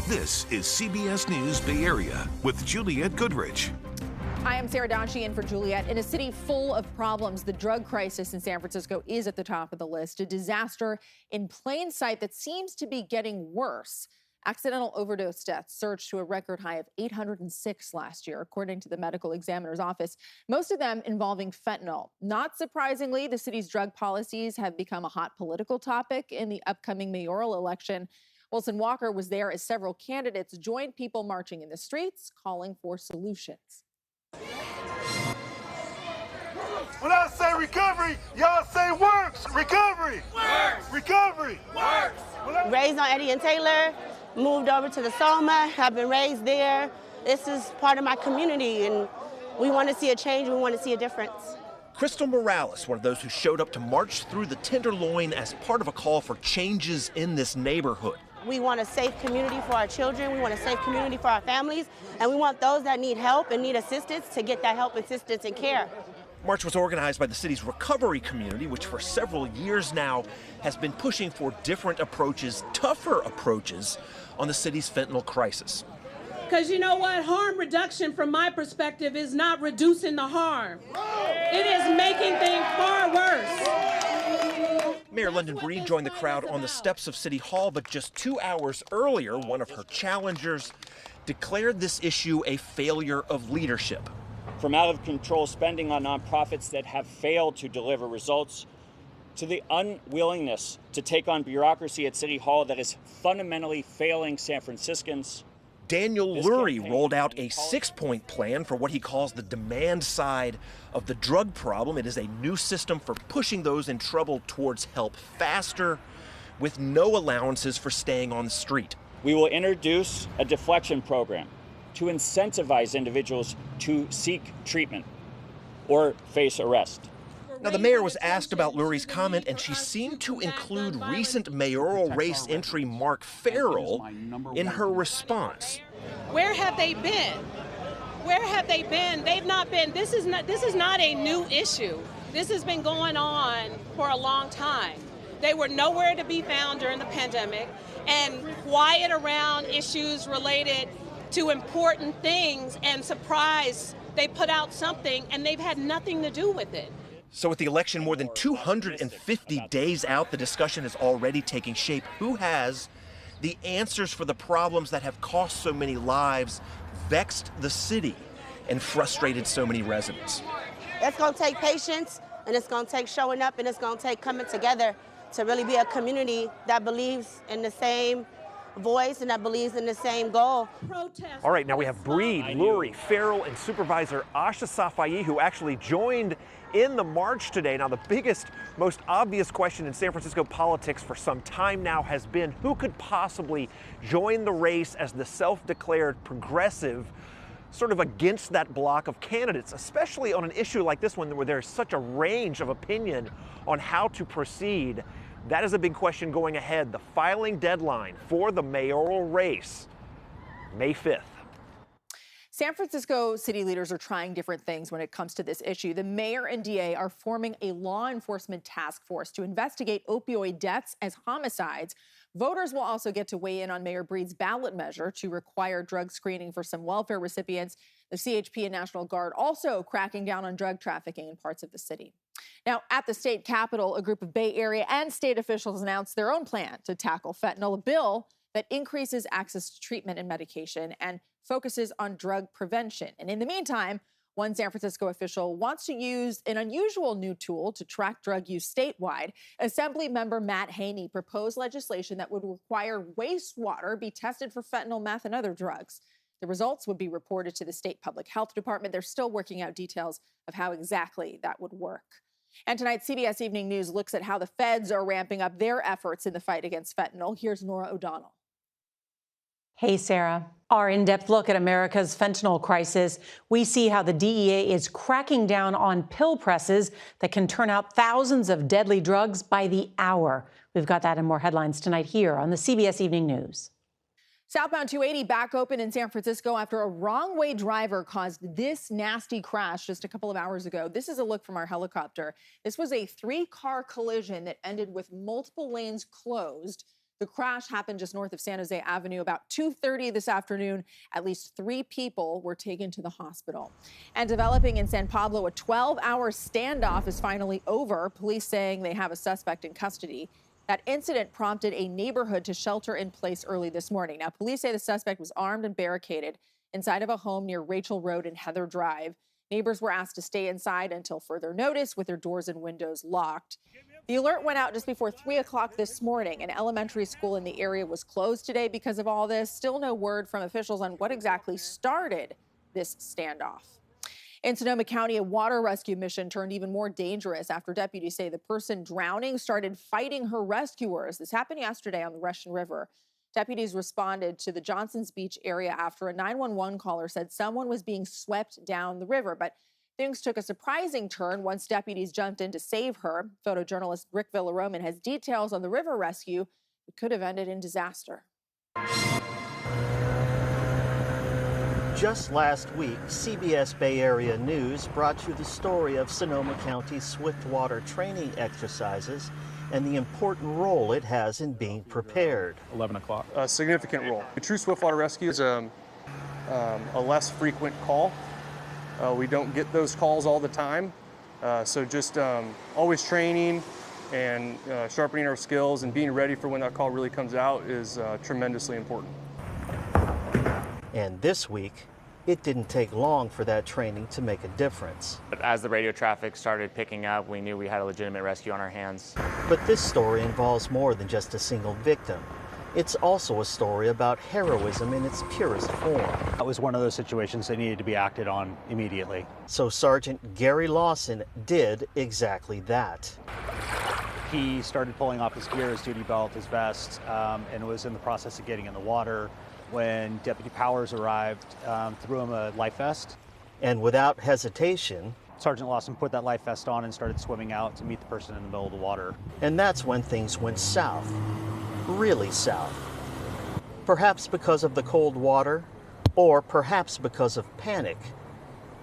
This is CBS News Bay Area with Juliette Goodrich. I am Sarah Donchi in for Juliette. In a city full of problems, the drug crisis in San Francisco is at the top of the list. A disaster in plain sight that seems to be getting worse. Accidental overdose deaths surged to a record high of 806 last year, according to the medical examiner's office, most of them involving fentanyl. Not surprisingly, the city's drug policies have become a hot political topic in the upcoming mayoral election. Wilson Walker was there as several candidates joined people marching in the streets, calling for solutions. When I say recovery, y'all say works. Recovery. Works. Recovery. Works. Raised on Eddie and Taylor, moved over to the Soma. I've been raised there. This is part of my community, and we want to see a change. We want to see a difference. Crystal Morales, one of those who showed up to march through the Tenderloin as part of a call for changes in this neighborhood. We want a safe community for our children. We want a safe community for our families. And we want those that need help and need assistance to get that help, assistance, and care. March was organized by the city's recovery community, which for several years now has been pushing for different approaches, tougher approaches, on the city's fentanyl crisis. Because you know what? Harm reduction, from my perspective, is not reducing the harm. It is making things far worse. Mayor London Breed joined the crowd on the steps of City Hall, but just 2 hours earlier, one of her challengers declared this issue a failure of leadership. From out-of-control spending on nonprofits that have failed to deliver results, to the unwillingness to take on bureaucracy at City Hall that is fundamentally failing San Franciscans. Daniel Lurie rolled out a 6-point plan for what he calls the demand side of the drug problem. It is a new system for pushing those in trouble towards help faster, with no allowances for staying on the street. We will introduce a deflection program to incentivize individuals to seek treatment or face arrest. Now, the mayor was asked about Lurie's comment, and she seemed to include recent mayoral race entry Mark Farrell in her response. Where have they been? Where have they been? They've not been. This is not a new issue. This has been going on for a long time. They were nowhere to be found during the pandemic, and quiet around issues related to important things, and surprise, they put out something and they've had nothing to do with it. So with the election more than 250 days out, the discussion is already taking shape. Who has the answers for the problems that have cost so many lives, vexed the city, and frustrated so many residents? It's going to take patience, and it's going to take showing up, and it's going to take coming together to really be a community that believes in the same voice and that believes in the same goal. All right, now we have Breed, Lurie, Farrell, and Supervisor Asha Safai, who actually joined in the march today. Now, the biggest, most obvious question in San Francisco politics for some time now has been who could possibly join the race as the self-declared progressive, sort of against that block of candidates, especially on an issue like this one where there's such a range of opinion on how to proceed. That is a big question going ahead. The filing deadline for the mayoral race, May 5th. San Francisco city leaders are trying different things when it comes to this issue. The mayor and DA are forming a law enforcement task force to investigate opioid deaths as homicides. Voters will also get to weigh in on Mayor Breed's ballot measure to require drug screening for some welfare recipients. The CHP and National Guard also cracking down on drug trafficking in parts of the city. Now, at the state capitol, a group of Bay Area and state officials announced their own plan to tackle fentanyl, a bill that increases access to treatment and medication and focuses on drug prevention. And in the meantime, one San Francisco official wants to use an unusual new tool to track drug use statewide. Assembly member Matt Haney proposed legislation that would require wastewater be tested for fentanyl, meth, and other drugs. The results would be reported to the state public health department. They're still working out details of how exactly that would work. And tonight, CBS Evening News looks at how the feds are ramping up their efforts in the fight against fentanyl. Here's Nora O'Donnell. Hey, Sarah. Our in-depth look at America's fentanyl crisis. We see how the DEA is cracking down on pill presses that can turn out thousands of deadly drugs by the hour. We've got that and more headlines tonight here on the CBS Evening News. Southbound 280 back open in San Francisco after a wrong-way driver caused this nasty crash just a couple of hours ago. This is a look from our helicopter. This was a 3-car collision that ended with multiple lanes closed. The crash happened just north of San Jose Avenue about 2:30 this afternoon. At least 3 people were taken to the hospital. And developing in San Pablo, a 12-hour standoff is finally over. Police saying they have a suspect in custody. That incident prompted a neighborhood to shelter in place early this morning. Now, police say the suspect was armed and barricaded inside of a home near Rachel Road and Heather Drive. Neighbors were asked to stay inside until further notice with their doors and windows locked. The alert went out just before 3 o'clock this morning. An elementary school in the area was closed today because of all this. Still no word from officials on what exactly started this standoff. In Sonoma County, a water rescue mission turned even more dangerous after deputies say the person drowning started fighting her rescuers. This happened yesterday on the Russian River. Deputies responded to the Johnson's Beach area after a 911 caller said someone was being swept down the river. But things took a surprising turn once deputies jumped in to save her. Photojournalist Rick Villaroman has details on the river rescue. It could have ended in disaster. Just last week, CBS Bay Area News brought you the story of Sonoma County's Swiftwater training exercises and the important role it has in being prepared. 11 o'clock. A significant role. The true Swiftwater rescue is a less frequent call. We don't get those calls all the time. So just always training and sharpening our skills and being ready for when that call really comes out is tremendously important. And this week, it didn't take long for that training to make a difference. As the radio traffic started picking up, we knew we had a legitimate rescue on our hands. But this story involves more than just a single victim. It's also a story about heroism in its purest form. That was one of those situations that needed to be acted on immediately. So Sergeant Gary Lawson did exactly that. He started pulling off his gear, his duty belt, his vest, and was in the process of getting in the water when Deputy Powers arrived, threw him a life vest. And without hesitation, Sergeant Lawson put that life vest on and started swimming out to meet the person in the middle of the water. And that's when things went south, really south. Perhaps because of the cold water, or perhaps because of panic.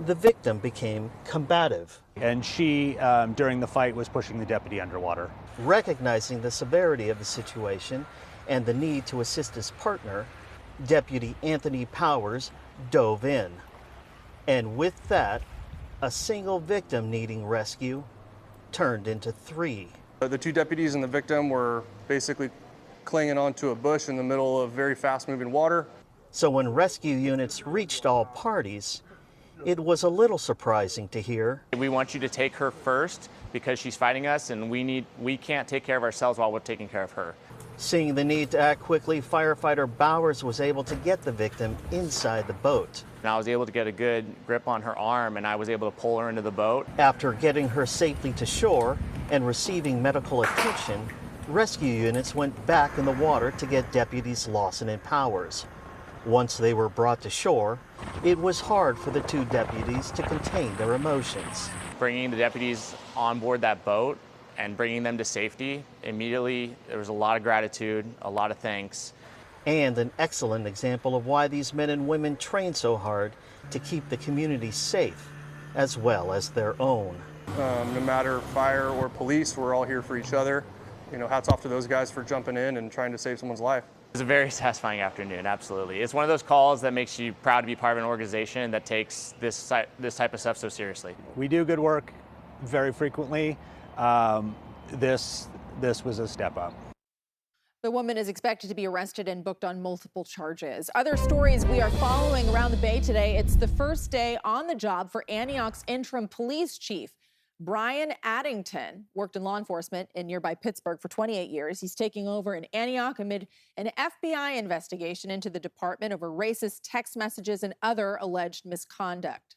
The victim became combative. And she, during the fight, was pushing the deputy underwater. Recognizing the severity of the situation and the need to assist his partner, Deputy Anthony Powers dove in. And with that, a single victim needing rescue turned into 3. The 2 deputies and the victim were basically clinging onto a bush in the middle of very fast-moving water. So when rescue units reached all parties, it was a little surprising to hear. We want you to take her first because she's fighting us, and we can't take care of ourselves while we're taking care of her. Seeing the need to act quickly, firefighter Bowers was able to get the victim inside the boat. And I was able to get a good grip on her arm, and I was able to pull her into the boat. After getting her safely to shore and receiving medical attention, rescue units went back in the water to get deputies Lawson and Powers. Once they were brought to shore, it was hard for the 2 deputies to contain their emotions. Bringing the deputies on board that boat and bringing them to safety, immediately there was a lot of gratitude, a lot of thanks. And an excellent example of why these men and women train so hard to keep the community safe, as well as their own. No matter fire or police, we're all here for each other. You know, hats off to those guys for jumping in and trying to save someone's life. It was a very satisfying afternoon, absolutely. It's one of those calls that makes you proud to be part of an organization that takes this type of stuff so seriously. We do good work very frequently. This was a step up. The woman is expected to be arrested and booked on multiple charges. Other stories we are following around the Bay today. It's the first day on the job for Antioch's interim police chief. Brian Addington worked in law enforcement in nearby Pittsburgh for 28 years. He's taking over in Antioch amid an FBI investigation into the department over racist text messages and other alleged misconduct.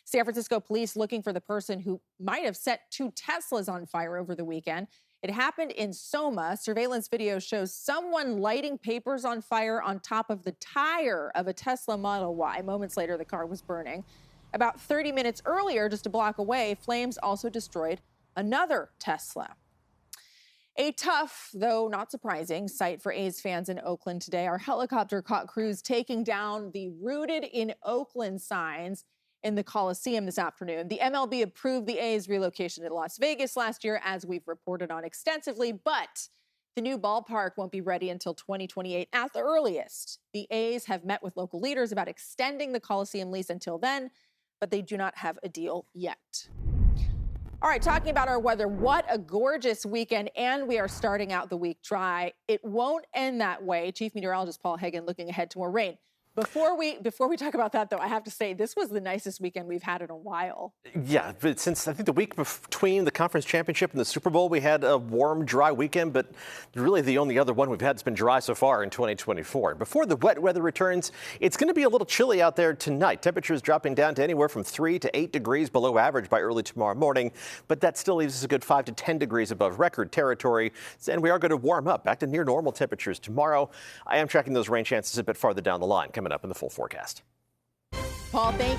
San Francisco police looking for the person who might have set 2 Teslas on fire over the weekend. It happened in Soma. Surveillance video shows someone lighting papers on fire on top of the tire of a Tesla Model Y. Moments later, the car was burning. About 30 minutes earlier, just a block away, flames also destroyed another Tesla. A tough, though not surprising, sight for A's fans in Oakland today. Our helicopter caught crews taking down the Rooted in Oakland signs in the Coliseum this afternoon. The MLB approved the A's relocation to Las Vegas last year, as we've reported on extensively, but The new ballpark won't be ready until 2028 at the earliest. The A's have met with local leaders about extending the Coliseum lease until then, but they do not have a deal yet. All right, talking about our weather, what a gorgeous weekend, and we are starting out the week dry. It won't end that way. Chief Meteorologist Paul Hagan looking ahead to more rain. Before we talk about that, though, I have to say this was the nicest weekend we've had in a while. Yeah, but since I think the week between the conference championship and the Super Bowl, we had a warm, dry weekend, but really the only other one we've had that's been dry so far in 2024. Before the wet weather returns, it's going to be a little chilly out there tonight. Temperatures dropping down to anywhere from 3 to 8 degrees below average by early tomorrow morning, but that still leaves us a good 5 to 10 degrees above record territory, and we are going to warm up back to near normal temperatures tomorrow. I am tracking those rain chances a bit farther down the line, coming up in the full forecast. Paul, thank you.